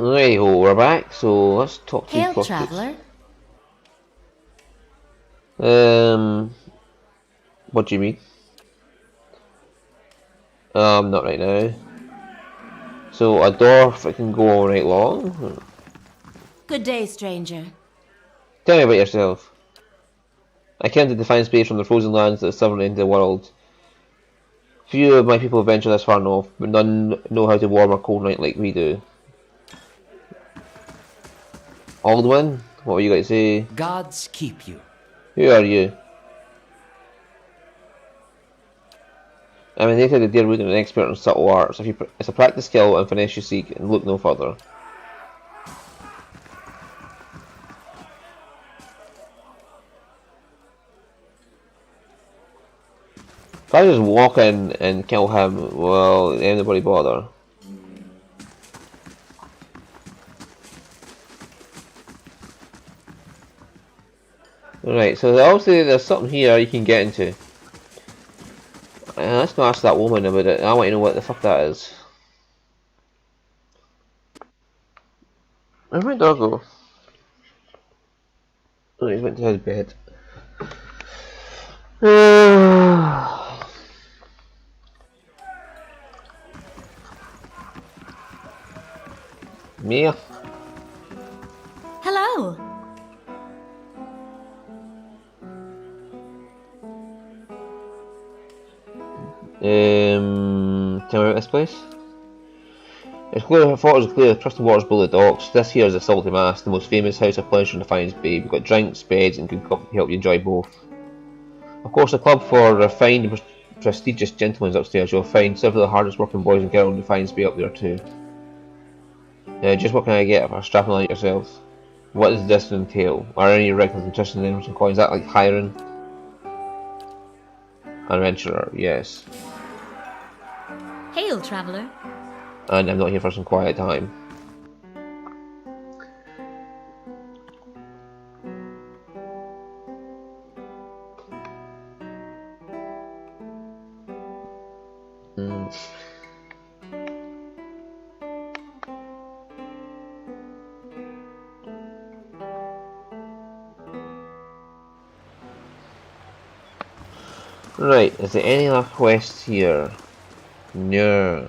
Hey ho, we're back, so let's talk to these Hail, prostitutes. traveler. Um, what do you mean? Not right now. So a dwarf that can go all night long? Good day, stranger. Tell me about yourself. I came to define space from the frozen lands at the southern end of the world. Few of my people venture this far north, but none know how to warm a cold night like we do. Aldwin, what were you going to say? Gods keep you. Who are you? I'm a native of Deerwood and an expert in subtle arts. It's a practice skill and finesse you seek, and look no further. If I just walk in and kill him, well, anybody bother. Right, so obviously there's something here you can get into. Let's go ask that woman about it. I want to know what the fuck that is. Where'd my dog go? Oh, he's went to his bed. Mia? Hello. Tell me about this place? It's clear, I thought it was clear, trusted waters below the docks. This here is the Salty Mass, the most famous house of pleasure in Defiance Bay. We've got drinks, beds, and good coffee to help you enjoy both. Of course, a club for refined and prestigious gentlemen upstairs. You'll find several of the hardest working boys and girls in Defiance Bay up there too. Just what can I get for strapping like yourselves? What does this entail? Are any regulars interested in Emerson coins? Is that like hiring? An adventurer, yes. Hail, traveler. And I'm not here for some quiet time. Right, is there any other quests here? No.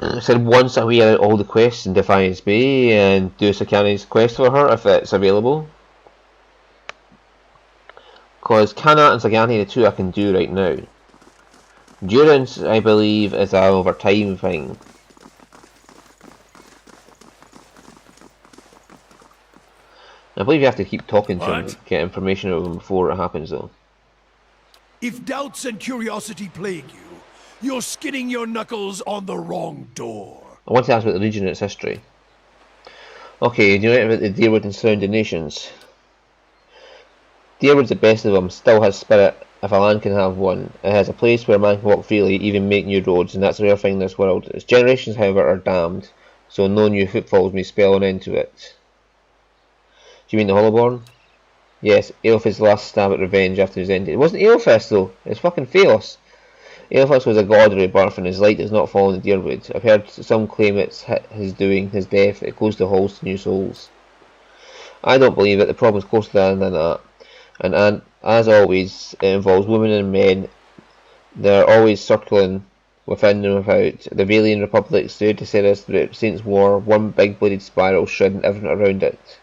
I said once I wear out all the quests in Defiance Bay and do Sakani's quest for her if it's available. Because Kana and Sagani are the two I can do right now. Durance, I believe, is an over time thing. I believe you have to keep talking to him to get information out of him before it happens though. If doubts and curiosity plague you, you're skidding your knuckles on the wrong door. I want to ask about the region and its history. Okay, do you know about the Deerwood and surrounding nations? Deerwood's the best of them, still has spirit, if a land can have one. It has a place where man can walk freely, even make new roads, and that's a rare thing in this world. Its generations, however, are damned, so no new footfalls may spell an end to it. Do you mean the Hollowborn? Yes, Aelf's last stab at revenge after his end. It wasn't Aelfist though, it's fucking Theos. Aelfos was a god of rebirth and his light does not fall in the Deerwood. I've heard some claim it's his doing, his death, it closed the halls to new souls. I don't believe it, the problem is closer than that. And as always, it involves women and men. They're always circling within and without. The Valian Republic stood to set us through Saints' War, one big bladed spiral shredding everything around it.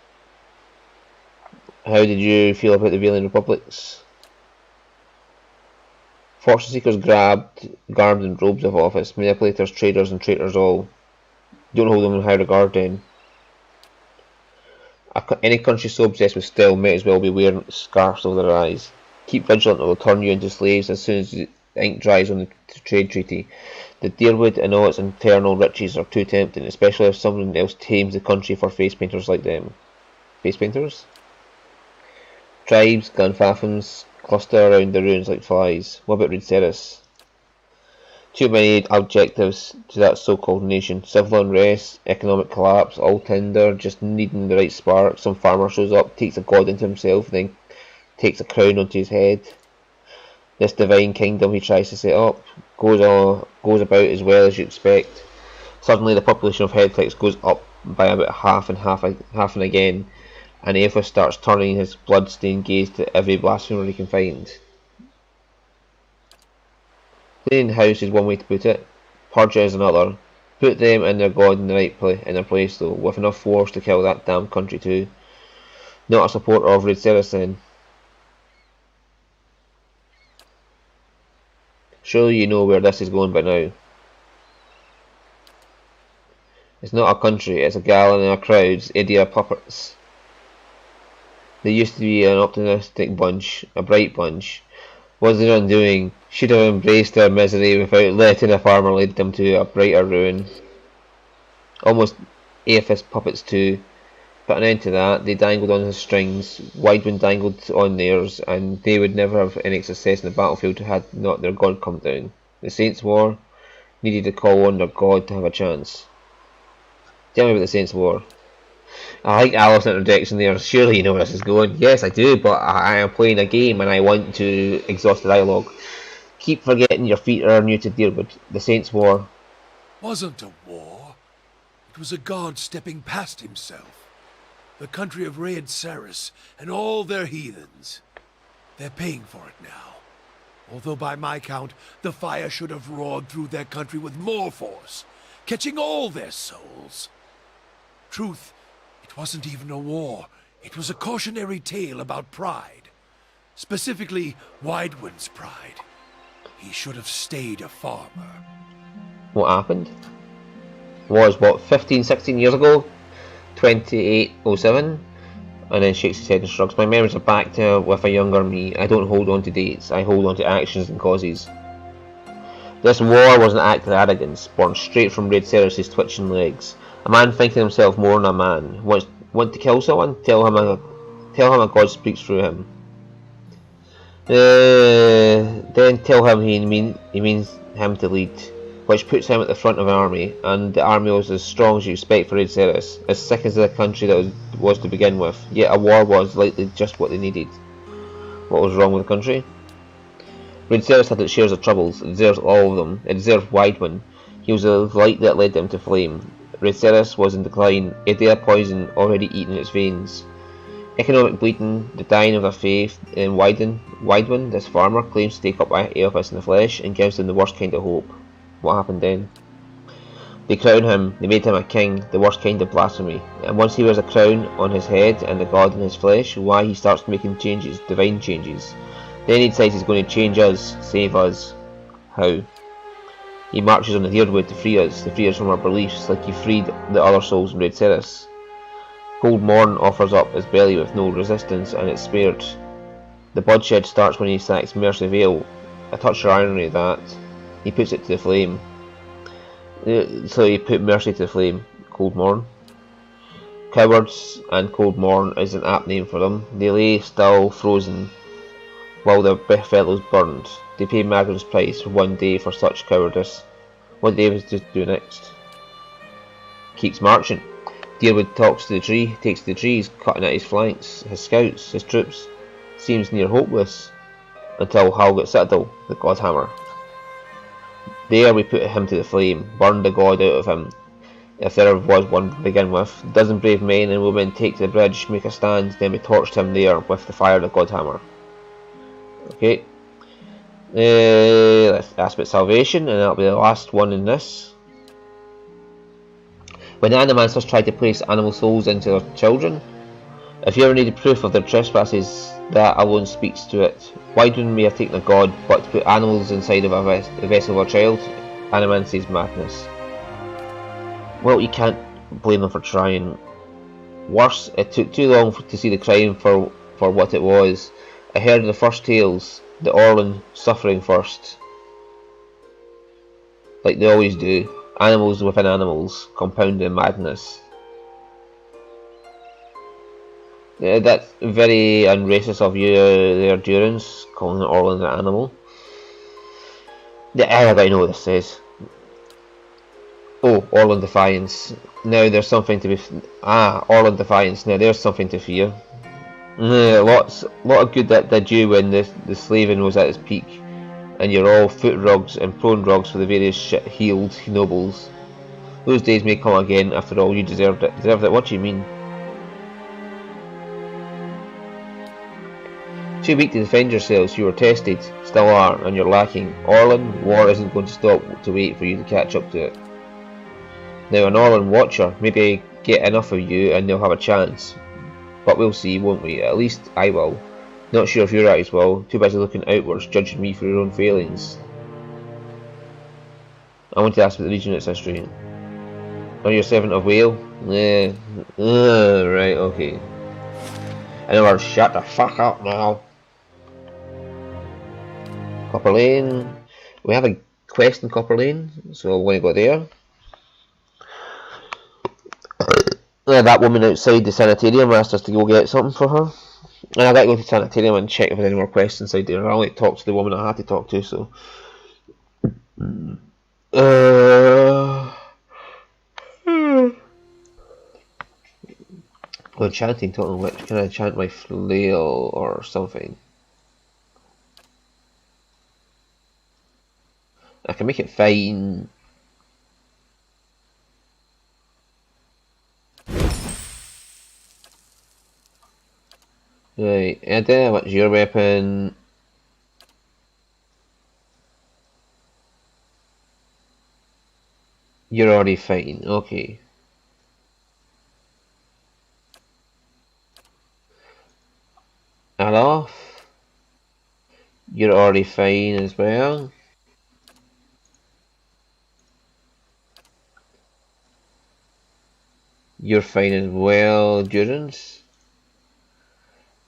How did you feel about the Valian Republics? Fortune seekers garbed in robes of office, manipulators, traders, and traitors all. Don't hold them in high regard then. Any country so obsessed with style might as well be wearing scarves over their eyes. Keep vigilant or they'll turn you into slaves as soon as the ink dries on the trade treaty. The Deerwood and all its internal riches are too tempting, especially if someone else tames the country for face painters like them. Face painters? Tribes, Glenfathams, cluster around the ruins like flies. What about Reed Ceres? Too many adjectives to that so-called nation. Civil unrest, economic collapse, all tinder, just needing the right spark. Some farmer shows up, takes a god into himself, and then takes a crown onto his head. This divine kingdom he tries to set up goes about as well as you expect. Suddenly the population of heretics goes up by about half and again, and Aethys starts turning his blood-stained gaze to every blasphemer he can find. Cleaning house is one way to put it, purge is another. Put them and their god in their place though, with enough force to kill that damn country too. Not a supporter of Raedceres then. Surely you know where this is going by now. It's not a country, it's a gallon and a crowd's idiot puppets. They used to be an optimistic bunch, a bright bunch. What's their undoing? Should have embraced their misery without letting a farmer lead them to a brighter ruin. Almost Aethys puppets too. Put an end to that, they dangled on his strings, Widewind dangled on theirs, and they would never have any success in the battlefield had not their god come down. The Saints' War needed to call on their god to have a chance. Tell me about the Saints' War. I like Alif's interjection there. Surely you know where this is going. Yes, I do, but I am playing a game and I want to exhaust the dialogue. Keep forgetting your feet are new to deal with. The Saints' War Wasn't a war. It was a god stepping past himself. The country of Raedceres and all their heathens. They're paying for it now. Although by my count, the fire should have roared through their country with more force, catching all their souls. Truth, it wasn't even a war. It was a cautionary tale about pride. Specifically, Widewind's pride. He should have stayed a farmer. What happened? Was what, 15, 16 years ago? 2807? And then shakes his head and shrugs. My memories are back to with a younger me. I don't hold on to dates, I hold on to actions and causes. This war was an act of arrogance, born straight from Raedceres' twitching legs. A man thinking himself more than a man. Want to kill someone? Tell him a god speaks through him. Then tell him he means him to lead, which puts him at the front of an army, and the army was as strong as you expect for Raedceres, as sick as the country that was to begin with, yet a war was likely just what they needed. What was wrong with the country? Raedceres had its shares of troubles, it deserves all of them, it deserved Widewind. He was the light that led them to flame. Raedceres was in decline, Idea poison already eating its veins. Economic bleeding, the dying of their faith in Widewind, this farmer, claims to take up Aethys in the flesh and gives them the worst kind of hope. What happened then? They crown him, they made him a king, the worst kind of blasphemy. And once he wears a crown on his head and the god in his flesh, why he starts making changes, divine changes. Then he decides he's going to change us, save us. How? He marches on the Dyrwood to free us from our beliefs, like he freed the other souls in Raedceres. Cold Morn offers up his belly with no resistance, and it's spared. The bloodshed starts when he sacks Mercy Vale. A touch of irony that. He puts it to the flame. So he put Mercy to the flame. Cold Morn. Cowards and Cold Morn is an apt name for them. They lay still, frozen, while their fellows burned. They paid Magrin's price for one day for such cowardice. What did David do next? Keeps marching. Dyrwood talks to the tree, takes to the trees, cutting at his flanks, his scouts, his troops. Seems near hopeless, until Halget Citadel, the Godhammer. There we put him to the flame, burned the god out of him, if there was one to begin with. A dozen brave men and women take to the bridge, make a stand, then we torched him there with the fire of the Godhammer. Okay. That's about salvation, and that'll be the last one in this. When the Animancers tried to place animal souls into their children, if you ever needed proof of their trespasses, that alone speaks to it. Widewind may have taken a god, but to put animals inside of a vessel of a child, Animance's madness. Well, you can't blame them for trying. Worse, it took too long to see the crime for what it was. I heard the first tales, the Orlan suffering first. Like they always do. Animals within animals, compounding madness. Yeah, that's very unracist of you there, Durance, calling Orlan an animal. I know what this says. Oh, Orlan Defiance. Now there's something to be... Orlan Defiance. Now there's something to fear. Lot of good that did you when the slaving was at its peak. and you're all foot rugs and prone rugs for the various shit-heeled nobles. Those days may come again. After all, you deserved it. Deserved it? What do you mean? Too weak to defend yourselves, you were tested, still are, and you're lacking. Orlan, war isn't going to stop to wait for you to catch up to it. Now an Orlan watcher, maybe get enough of you and they'll have a chance. But we'll see, won't we? At least I will. Not sure if your eyes will. Too busy looking outwards, judging me for your own failings. I want to ask about the region its history. Are you a servant of Whale? Right, okay. In other words, shut the fuck up now. Copper Lane. We have a quest in Copper Lane, so we're going to go there. That woman outside the sanitarium asked us to go get something for her. And I got to go to the sanitarium and check if there's any more quests inside there. I only talked to the woman I had to talk to, so. Oh, enchanting total which can I enchant my flail or something? I can make it fine. Right, Edda, what's your weapon? You're already fighting, okay. Alof, you're already fine as well. You're fine as well, Durance.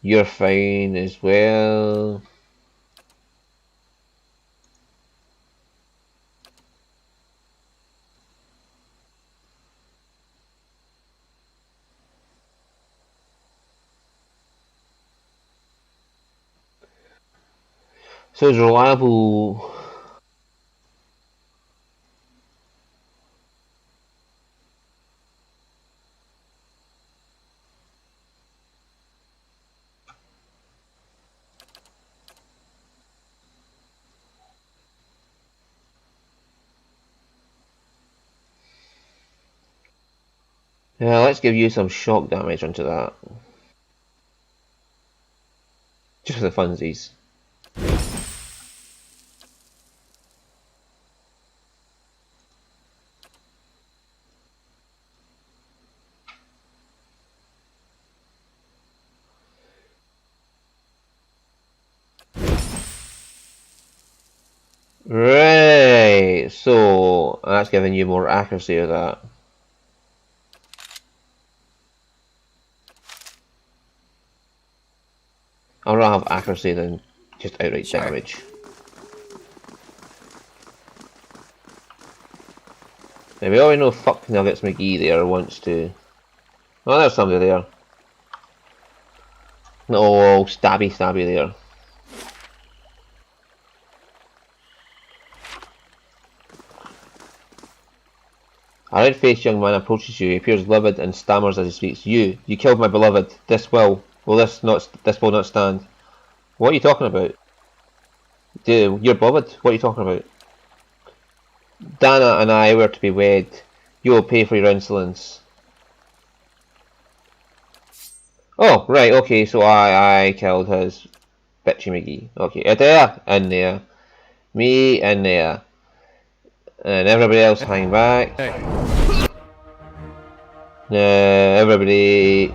You're fine as well. So it's reliable. Yeah, let's give you some shock damage onto that. Just for the funsies. Right, so that's giving you more accuracy of that. I'd rather have accuracy than just outright damage. Now we already know fuck Nuggets McGee there wants to. Oh, there's somebody there. No, stabby there. A red-faced young man approaches you. He appears livid and stammers as he speaks. You killed my beloved. This will not stand. What are you talking about? You're beloved. What are you talking about? Dana and I were to be wed. You will pay for your insolence. Oh, right, okay, so I killed his bitchy McGee. Okay, there, in there. Me in there. And everybody else hang back. Everybody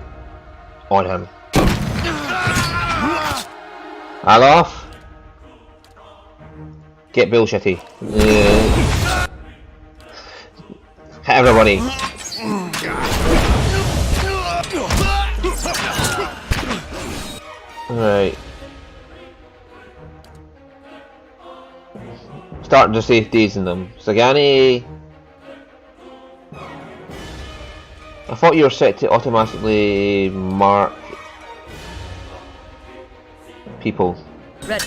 on him. Alof. Get bullshitty. Hit everybody. Right. Starting to safeties in them. Sagani. I thought you were set to automatically mark people. Red.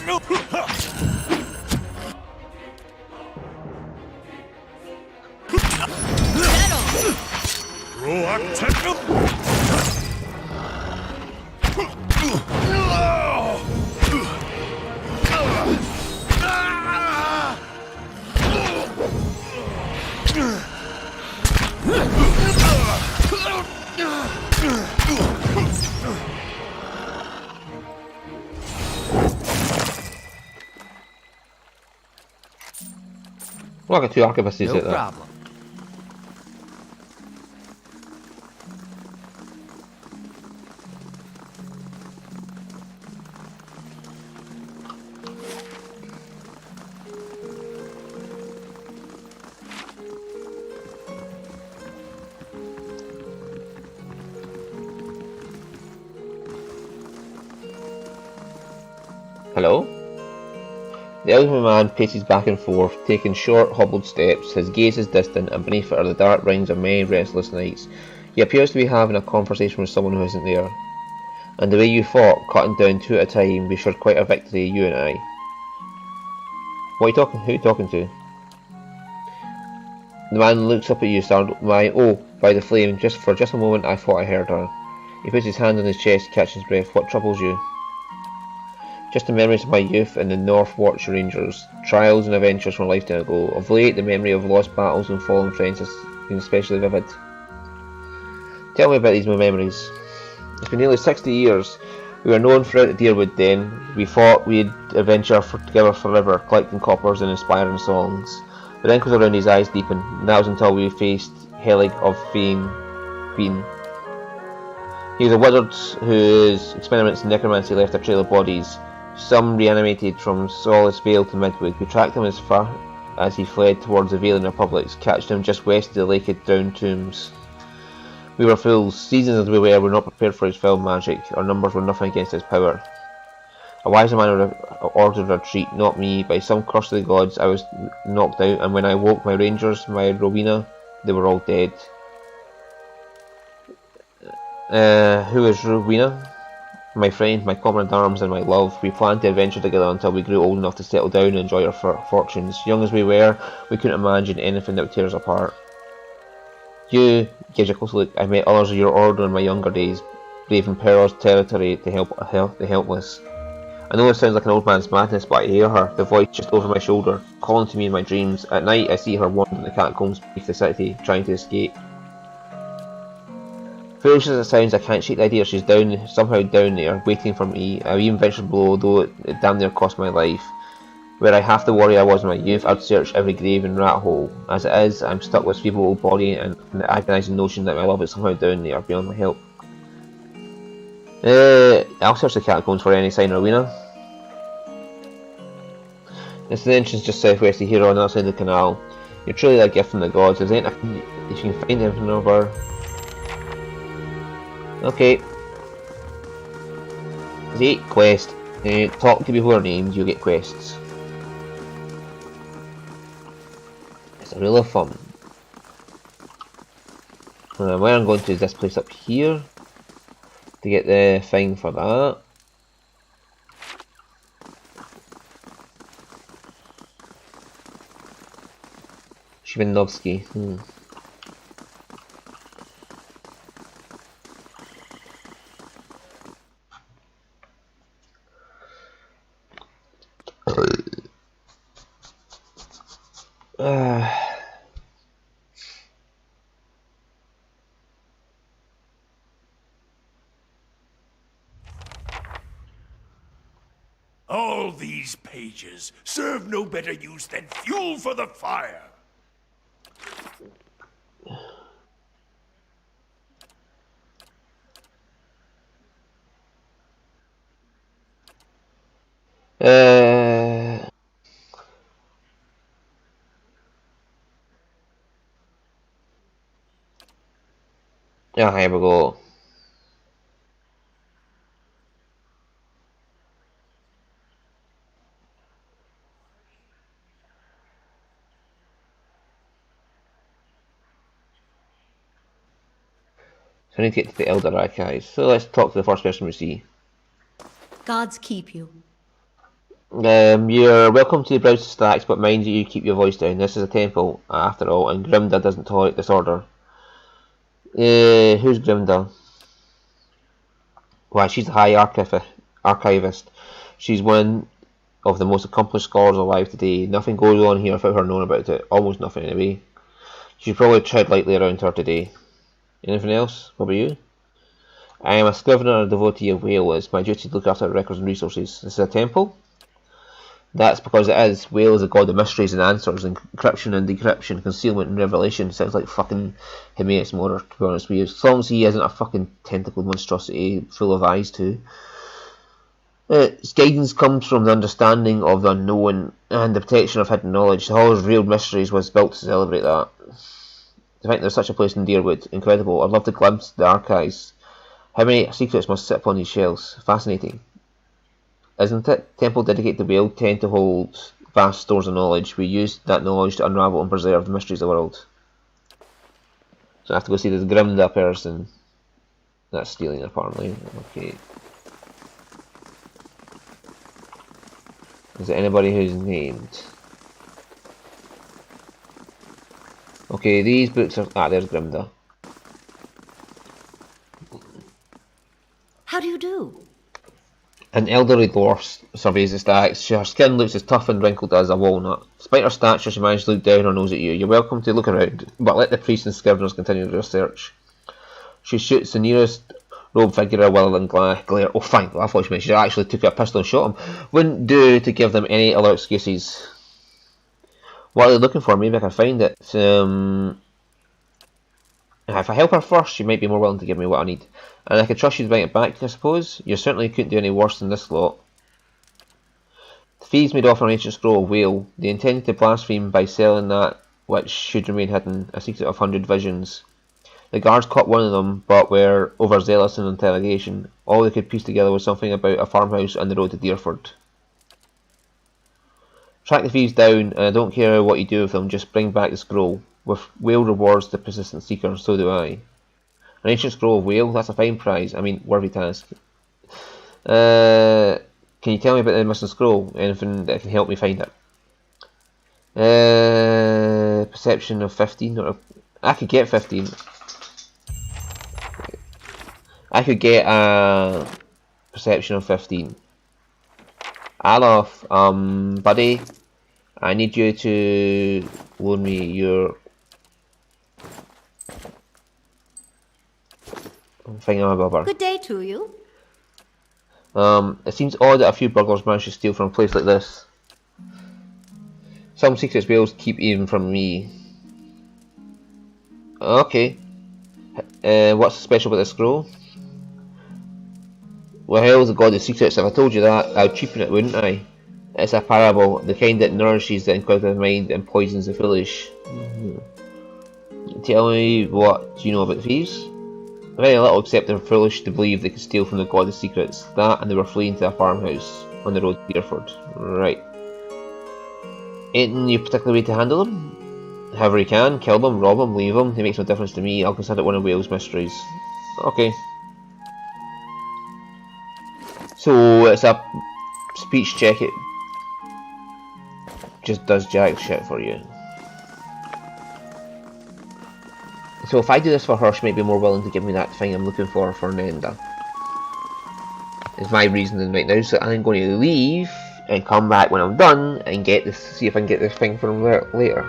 Well, I got two arquebuses No out there. problem. Hello? The elderly man paces back and forth, taking short, hobbled steps. His gaze is distant, and beneath it are the dark rings of many restless nights. He appears to be having a conversation with someone who isn't there. And the way you fought, cutting down two at a time, we shared quite a victory, you and I. What are you talking? Who are you talking to? The man looks up at you, startled. Oh, by the flame! For just a moment, I thought I heard her. He puts his hand on his chest, catching his breath. What troubles you? Just the memories of my youth and the North Watch Rangers, trials and adventures from a lifetime ago. Of late, the memory of lost battles and fallen friends has been especially vivid. Tell me about these memories. It's been nearly 60 years. We were known throughout the Deerwood then. We thought we'd adventure together forever, collecting coppers and inspiring songs. The wrinkles around his eyes deepened, and that was until we faced Helig of Fiend. He was a wizard whose experiments in necromancy left a trail of bodies. Some reanimated from Solace Vale to Midwood. We tracked him as far as he fled towards the Valen Republics, catching him just west of the Lake of Down Tombs. We were fools. Seasoned as we were not prepared for his foul magic. Our numbers were nothing against his power. A wiser man would have ordered a retreat, not me. By some curse of the gods, I was knocked out, and when I woke my rangers, my Rowena, they were all dead. Who is Rowena? My friend, my comrade in arms, and my love. We planned to adventure together until we grew old enough to settle down and enjoy our fortunes. Young as we were, we couldn't imagine anything that would tear us apart. You, gives you a close look. I met others of your order in my younger days, braving perilous territory to help the helpless. I know it sounds like an old man's madness, but I hear her, the voice just over my shoulder, calling to me in my dreams. At night, I see her wandering the catacombs beneath the city, trying to escape. Foolish as it sounds, I can't shake the idea she's somehow down there, waiting for me. I even ventured below, though it damn near cost my life. Where I half the warrior I was in my youth, I'd search every grave and rat hole. As it is, I'm stuck with feeble old body and the agonising notion that my love is somehow down there, beyond my help. I'll search the catacombs for any sign of Rowena. It's the entrance just southwest of here on the other side of the canal. You're truly a gift from the gods. Is anything if you can find anything over? Okay. See, quest. Talk to people who are named, you get quests. It's a real fun. Where I'm going to is this place up here to get the thing for that. Shvinovsky. All these pages serve no better use than fuel for the fire. Yeah, here we go. So I need to get to the Elder Archives. So let's talk to the first person we see. Gods keep you. You're welcome to browse the stacks, but mind you keep your voice down. This is a temple, after all, and Grimda doesn't tolerate disorder. Who's Grimda? Why, she's the High Archivist. She's one of the most accomplished scholars alive today. Nothing goes on here without her knowing about it. Almost nothing, anyway. Should probably tread lightly around her today. Anything else? What about you? I am a scrivener and a devotee of Whale. It's my duty to look after records and resources. This is a temple? That's because it is. Whale is a god of mysteries and answers, encryption and decryption, concealment and revelation. Sounds like fucking Himaeus Motor, to be honest with you. As long as he isn't a fucking tentacled monstrosity full of eyes too. Its guidance comes from the understanding of the unknown and the protection of hidden knowledge. The Hall of Real Mysteries was built to celebrate that. To think there's such a place in Deerwood, incredible. I'd love to glimpse the archives. How many secrets must sit upon these shelves? Fascinating. Isn't it? Temple dedicated to Whale tend to hold vast stores of knowledge. We use that knowledge to unravel and preserve the mysteries of the world. So I have to go see this Grimda person. That's stealing, apparently. Okay. Is there anybody who's named? Okay, these books are... Ah, there's Grimda. How do you do? An elderly dwarf surveys the stacks. Her skin looks as tough and wrinkled as a walnut. Despite her stature, she managed to look down her nose at you. You're welcome to look around, but let the priests and scriveners continue their search. She shoots the nearest robed figure a willing glare. Oh, fine. I thought she meant she actually took out a pistol and shot him. Wouldn't do to give them any other excuses. What are they looking for? Maybe I can find it. If I help her first, she might be more willing to give me what I need. And I can trust you to bring it back, I suppose. You certainly couldn't do any worse than this lot. The thieves made off an ancient scroll of Whale. They intended to blaspheme by selling that which should remain hidden, a secret of 100 visions. The guards caught one of them, but were overzealous in interrogation. All they could piece together was something about a farmhouse on the road to Deerford. Track the thieves down, and I don't care what you do with them, just bring back the scroll. With Whale rewards the persistent seeker, so do I. An ancient scroll of Whale, that's a fine prize. I mean, worthy task. Can you tell me about the missing scroll? Anything that can help me find it? Perception of 15. Or I could get 15. I could get a perception of 15. Alof, buddy, I need you to loan me your thingamabobber. Good day to you. It seems odd that a few burglars manage to steal from a place like this. Some secrets Whales keep even from me. Okay. What's special about this scroll? Well, Whale's the god of secrets. If I told you that, I'd cheapen it, wouldn't I? It's a parable, the kind that nourishes the inquisitive mind and poisons the foolish. Tell me, what do you know about thieves? Very little, except they're foolish to believe they could steal from the god of secrets. That, and they were fleeing to a farmhouse on the road to Deerford. Right. Ain't any particular way to handle them? However you can, kill them, rob them, leave them. It makes no difference to me. I'll consider it one of Whale's mysteries. Okay. So it's a speech check. It just does jack shit for you. So if I do this for her, she might be more willing to give me that thing I'm looking for Nenda. Is my reasoning right now. So I'm going to leave and come back when I'm done and get this. See if I can get this thing from later.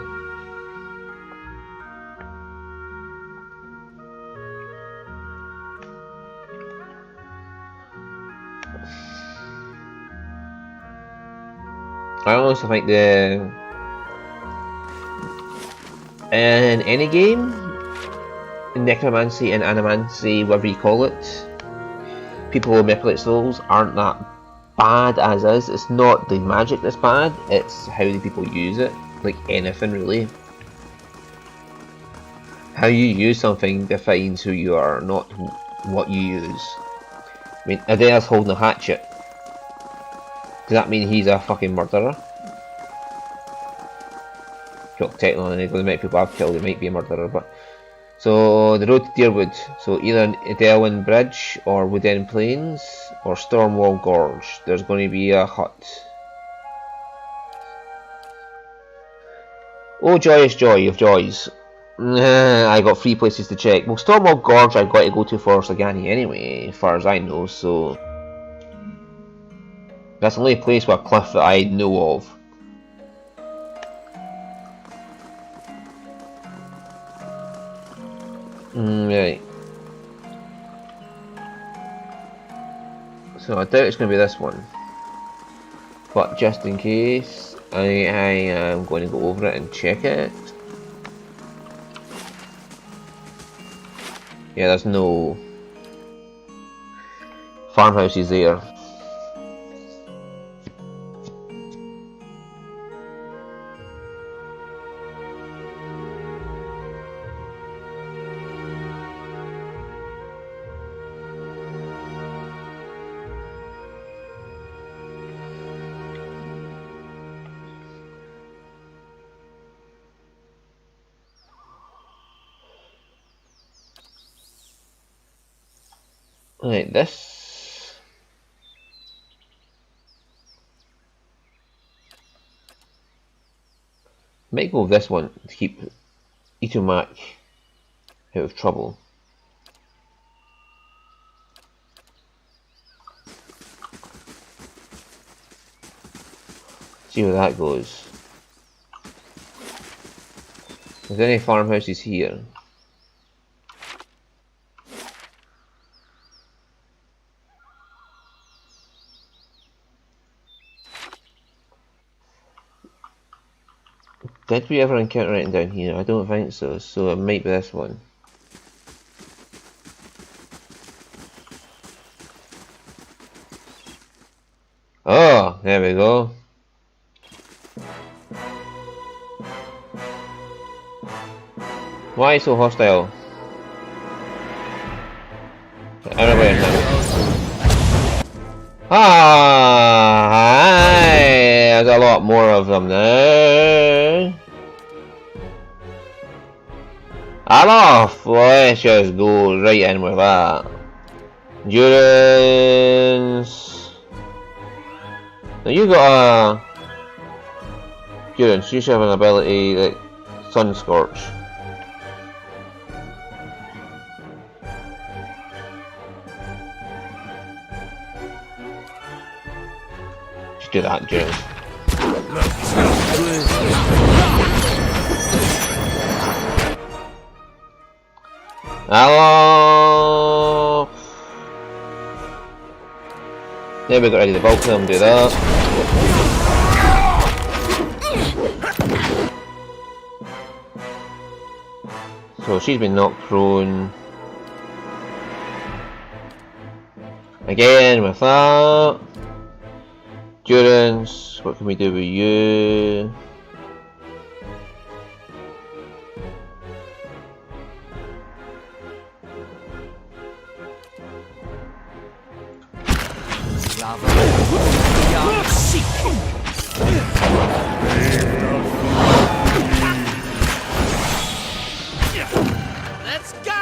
I also think in any game, necromancy and animancy, whatever you call it, people who manipulate souls aren't that bad as is. It's not the magic that's bad, it's how the people use it, like anything really. How you use something defines who you are, not what you use. I mean, Adair's holding a hatchet. Does that mean he's a fucking murderer? Well, technically, the amount of people I've killed, he might be a murderer, but... So, the road to Deerwood. So, either Edelwyn Bridge, or Woodend Plains, or Stormwall Gorge. There's going to be a hut. Oh, joyous joy of joys. I got 3 places to check. Well, Stormwall Gorge I've got to go to for Sagani anyway, as far as I know, so... That's the only place with a cliff that I know of. Right. So I doubt it's going to be this one. But just in case, I am going to go over it and check it. Yeah, there's no farmhouses there. Right, this might go with this one to keep Itomak out of trouble. See where that goes. Is there any farmhouses here? Did we ever encounter anything down here? I don't think so, so it might be this one. Oh, there we go. Why so hostile? Everywhere now. Ah, hi. There's a lot more of them now. Enough! Let's just go right in with that. Endurance. Now you got a endurance. You should have an ability like Sun Scorch. Just do that endurance. Hello. There we got ready to bulk them, do that. So she's been knocked prone. Again with that. Endurance, what can we do with you? Let's go!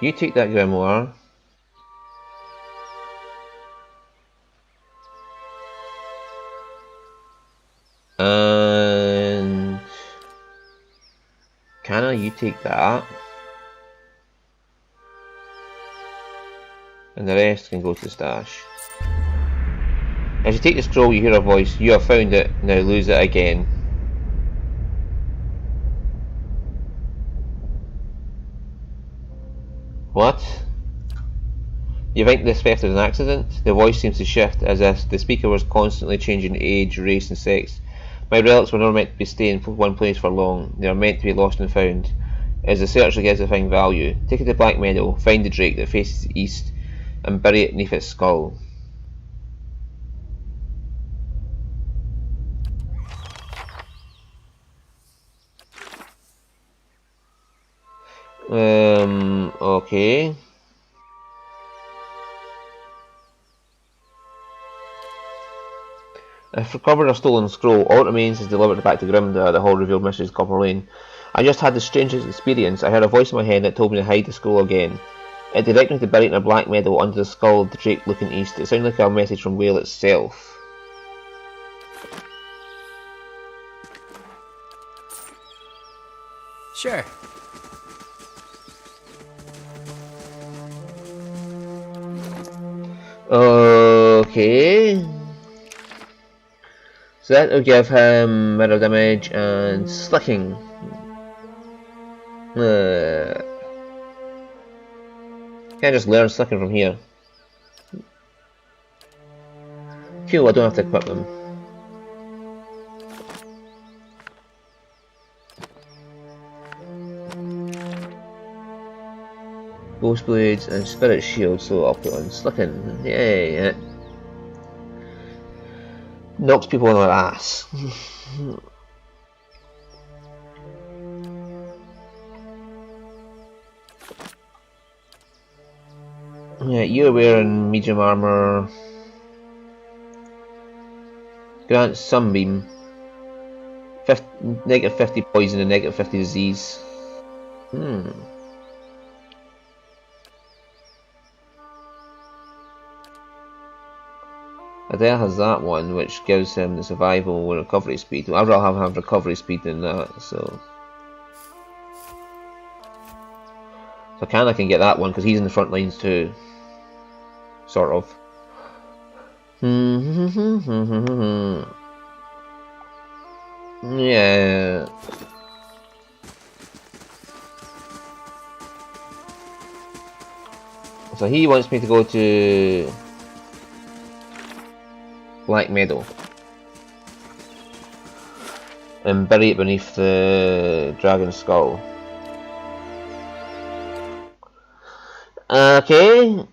You take that grimoire. And Kana, you take that. And the rest can go to the stash. As you take the scroll, you hear a voice. You have found it, now lose it again. What? You think this theft is an accident? The voice seems to shift as if the speaker was constantly changing age, race and sex. My relics were never meant to be staying in one place for long. They are meant to be lost and found. As the search that gives the thing value. Take it to Black Meadow, find the drake that faces east, and bury it beneath its skull. Okay. I've recovered a stolen scroll. All it remains is delivered it back to Grimda, the Hall revealed mysteries Copper Lane. I just had the strangest experience. I heard a voice in my head that told me to hide the scroll again. It directed me to bury it in a black meadow under the skull of the drake looking east. It sounded like a message from Whale itself. Sure. Okay. So that will give him mirror damage and slicking. Can't just learn slicking from here. Cool, I don't have to equip them. Ghost Blades and Spirit Shield, so I'll put on Slicking. Yay! Knocks people on their ass. Yeah, you're wearing medium armor. Grants Sunbeam. Negative 50 poison and negative 50 disease. Adele has that one, which gives him the survival and recovery speed. I'd rather have recovery speed than that, so. So I can get that one because he's in the front lines too. Sort of. Yeah. So he wants me to go to Black Meadow and bury it beneath the Dragon Skull. Okay.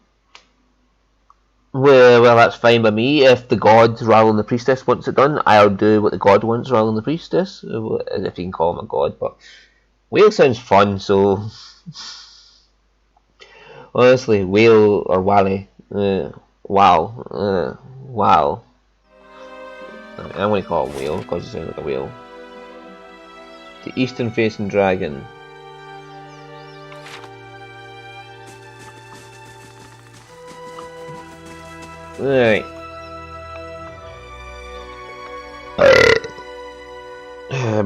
Well, that's fine by me. If the god rather than the priestess wants it done, I'll do what the god wants rather than the priestess, if you can call him a god. But whale sounds fun, so honestly, whale or wally, wow. I'm going to call it whale because it sounds like a whale. The eastern facing dragon. Right.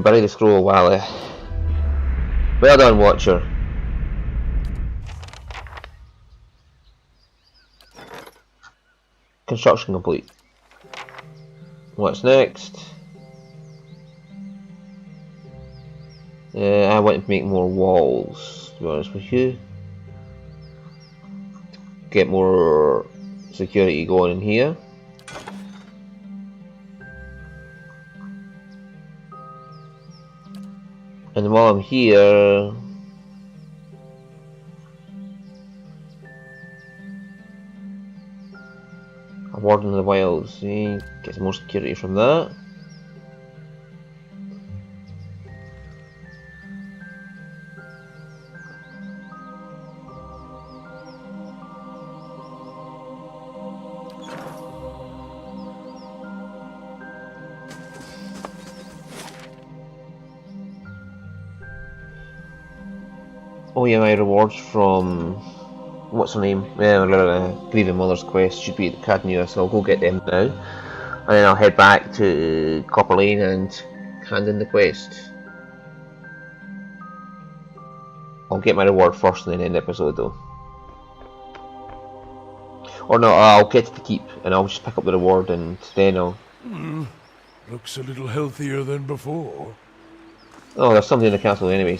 Bury the scroll, Wally. Well done, Watcher. Construction complete. What's next? I want to make more walls, to be honest with you. Get more security going in here. And while I'm here, I'm Warden of the Wilds. See, get some more security from that. Oh yeah, my rewards from what's her name? Grieving Mother's Quest should be at Cadnua, so I'll go get them now, and then I'll head back to Copper Lane and hand in the quest. I'll get my reward first and then end the episode though. Or no, I'll get to the keep and I'll just pick up the reward and then I'll... Looks a little healthier than before. Oh, there's somebody in the castle anyway.